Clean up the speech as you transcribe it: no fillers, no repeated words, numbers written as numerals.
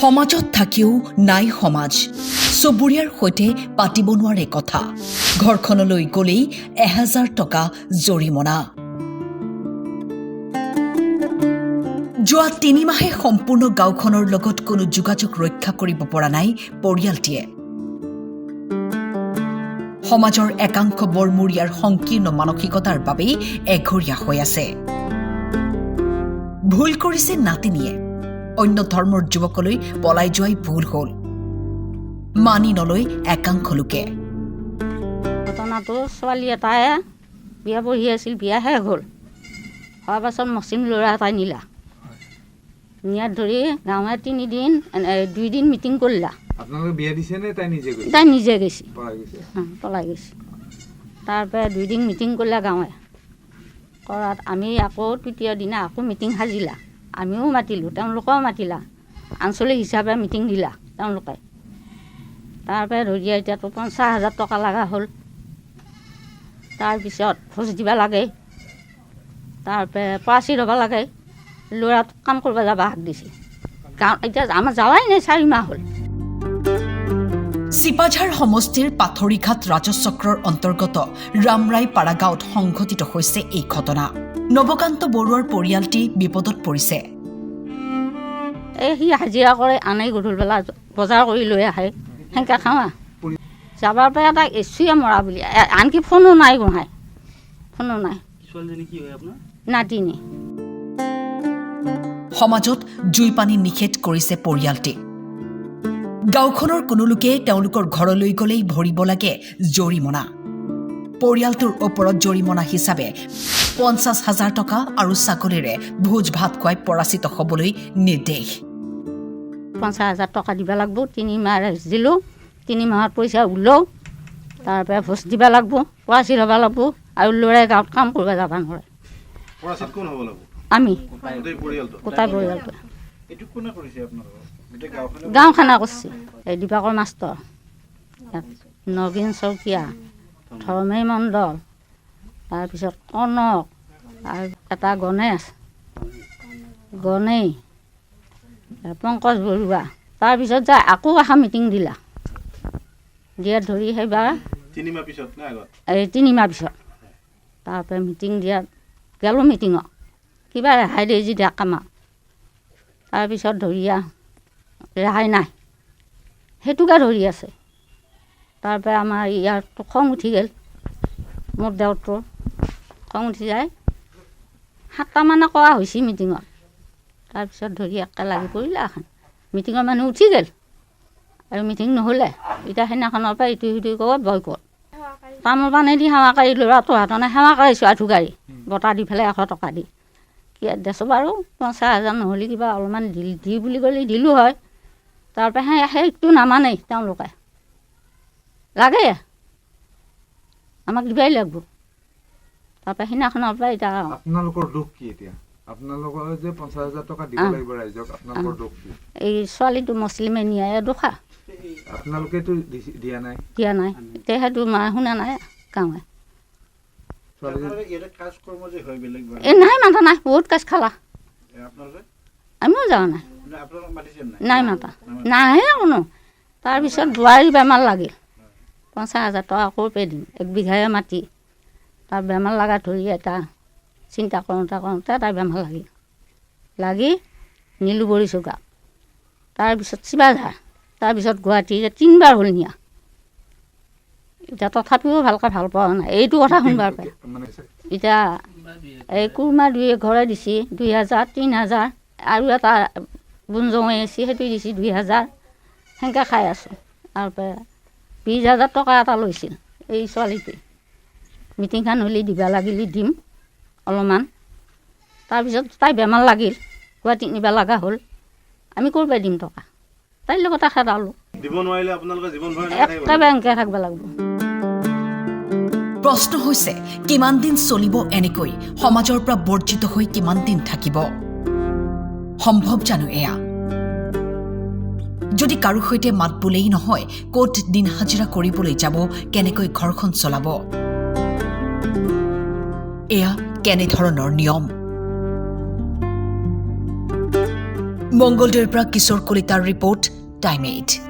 সমাজত থাকিও নাই সমাজ চুবুৰীয়াৰ সৈতে পাতিব নোৱাৰে কথা ঘৰখনলৈ গলেই 1000 টকা জৰিমনা যোৱা 3 মাহে সম্পূৰ্ণ গাঁওখনৰ লগত কোনো যোগাযোগ ৰক্ষা কৰিব পৰা নাই পৰিয়ালটিয়ে সমাজৰ একাংশ বৰমুৰিয়াৰ সংকীৰ্ণ মানসিকতাৰ বাবে এঘৰীয়া হৈ আছে ভুল কৰিছে নাতিনিয়ে অন্য ধৰ্মৰ যুৱকলৈ পলাই যোৱাই ভুল হ'ল মানি নলৈ একাংশ লোকে ঘটনাটো ছোৱালী এটাই বিয়া পঢ়ি আছিল বিয়া শেষ হ'ল হোৱাৰ পাছত মুছলিম ল'ৰা এটাই নিলা নিয়াত ধৰি গাঁৱে 2 দিন মিটিং কৰিলা আপোনালোকে বিয়া দিছে নে তাই নিজে গৈছে তাই নিজে গৈছে পলাই গৈছে তাৰপৰা 2 দিন মিটিং কৰিলা গাঁৱে কৰাত আমি আকৌ তৃতীয় দিনা আকৌ মিটিং সাজিলা আমিও মাতিলোঁ তেওঁলোকেও মাতিলা আঞ্চলিক হিচাপে মিটিং দিলা তেওঁলোকে তাৰপৰা ধৰি এতিয়াতো 50,000 টকা লগা হ'ল তাৰপিছত ভোজ দিব লাগে তাৰপৰা পাচি ল'ব লাগে ল'ৰাটো কাম কৰিব যাব হাক দিছে গাঁও এতিয়া আমাৰ যাৱাই নাই 4 মাহ হ'ল চিপাঝাৰ সমষ্টিৰ পাথৰিঘাট ৰাজচক্ৰৰ অন্তৰ্গত ৰামৰাই পাৰা গাঁৱত সংঘটিত হৈছে এই ঘটনা নৱকান্ত বৰুৱাৰ পৰিয়ালটি বিপদত পৰিছে এই সি হাজিৰা কৰে আনাই গধূলিবেলা বজাৰ কৰি লৈ আহে সেনেকৈ খাওঁ যাবাৰ পৰা এটা এচুৱে মৰা বুলি আনকি ফোনো নাই গোহাঁই ফোনো নাই নাতিনি সমাজত জুই পানী নিষেধ কৰিছে পৰিয়ালটি গাঁওখনৰ কোনো লোকে তেওঁলোকৰ ঘৰলৈ গলেই ভৰিব লাগে জৰিমনা পৰিয়ালটোৰ ওপৰত জৰিমনা হিচাপে 50,000 টকা আৰু ছাগলীৰে ভোজ ভাত খুৱাই পৰাচিত হ'বলৈ নিৰ্দেশ 50,000 টকা দিব লাগিব 3 মাহ দিলোঁ 3 মাহত পইচা ওলাও তাৰপৰা ভোজ দিব লাগিব পৰাচি ল'ব লাগিব আৰু ল'ৰাই গাঁৱত কাম কৰিব যাব নোৱাৰে আমি গোটাই পৰিয়ালটো গাঁওখানা কৰিছে এই দিবাকৰ মাষ্টৰ নগীন চৌকীয়া ধৰ্মী মণ্ডল তাৰপিছত কনক আৰু এটা গণেশ পংকজ বৰুৱা তাৰপিছত যায় আকৌ এখন মিটিং দিলা দিয়াত ধৰি সেইবাৰ 3 মাহ পিছত তাৰপৰা মিটিং দিয়াত গেলোঁ মিটিঙত কিবা ৰেহাই দিয়ে যি দিয়া কামা তাৰপিছত ধৰিয়া ৰেহাই নাই সেইটোকে ধৰি আছে তাৰপৰা আমাৰ ইয়াৰতো খং উঠি গ'ল মোৰ দেউতৰ খং উঠি যায় 7টামানে কোৱা হৈছে মিটিঙত তাৰপিছত ধৰি একে লাগি পৰিলে এখন মিটিঙৰ মানুহ উঠি গ'ল আৰু মিটিং নহ'লে এতিয়া সেইদিনাখনৰ পৰা ইটো সিটো ক'ব বয়কট তামোল পানেদি সেৱাকাৰী ল'ৰাটো হাতনে সেৱা কৰিছোঁ আঠু গাড়ী বটা দি পেলাই 100 টকা দি কি দেছোঁ বাৰু 50,000 নহ'লে কিবা অলপমান দি বুলি ক'লে দিলোঁ হয় তাৰপৰা সেইটো নামানেই তেওঁলোকে লাগে আমাক দিবাই লাগিব তাৰপৰা সেইদিনাখনৰ পৰা এতিয়া আপোনালোকৰ দুখ কি এতিয়া আপোনালোকৰ যে 50,000 টকা দিব লাগিব ৰাইজক আপোনালোকৰ দুখ কি এই ছোৱালীটো মুছলিমে নিয়াই দুখা আপোনালোকেতো দিয়া নাই এতিয়া সেইটো শুনা নাই গাঁৱে নাই মাতা নাই বহুত কাজ খালা আমিও যোৱা নাই মাতা নাহে কোনো তাৰপিছত বোৱাৰী বেমাৰ লাগিল 50,000 টকা ক'ৰপে দিম 1 বিঘাই মাটি তাৰ বেমাৰ লগা ধৰি এটা চিন্তা কৰোঁতে তাই বেমাৰ লাগি নিলোঁ বৰি চুগা তাৰপিছত চিবাঝাৰ তাৰপিছত গুৱাহাটী 3বাৰ হ'ল নিয়া এতিয়া তথাপিও ভালকৈ ভাল পোৱা নাই এইটো কথা শুনবাৰ পাই এতিয়া এই কুৰমা 2 ঘৰে দিছে 2,000 3,000 আৰু এটা বুঞ্জঙে আছে সেইটো দিছে 2,000 সেনেকৈ খাই আছোঁ তাৰপৰা 20,000 টকা এটা লৈছিল এই ছোৱালীটোৱে মিটিংখন হ'লে দিব লাগিলে দিম অলপমান তাৰপিছত তাই বেমাৰ লাগিল গুৱাহাটীত নিব লগা হ'ল আমি ক'ৰ পৰা দিম টকা তাইৰ লগত খেদালোঁ একেবাৰে এনেকৈ থাকিব লাগিব প্ৰশ্ন হৈছে কিমান দিন চলিব এনেকৈ সমাজৰ পৰা বৰ্জিত হৈ কিমান দিন থাকিব সম্ভৱ জানো এয়া যদি কাৰো সৈতে মাত বোলেই নহয় ক'ত দিন হাজিৰা কৰিবলৈ যাব কেনেকৈ ঘৰখন চলাব এয়া কেনেধৰণৰ নিয়ম মংগলদৈৰ পৰা কিশোৰ কলিতাৰ ৰিপৰ্ট টাইম 8।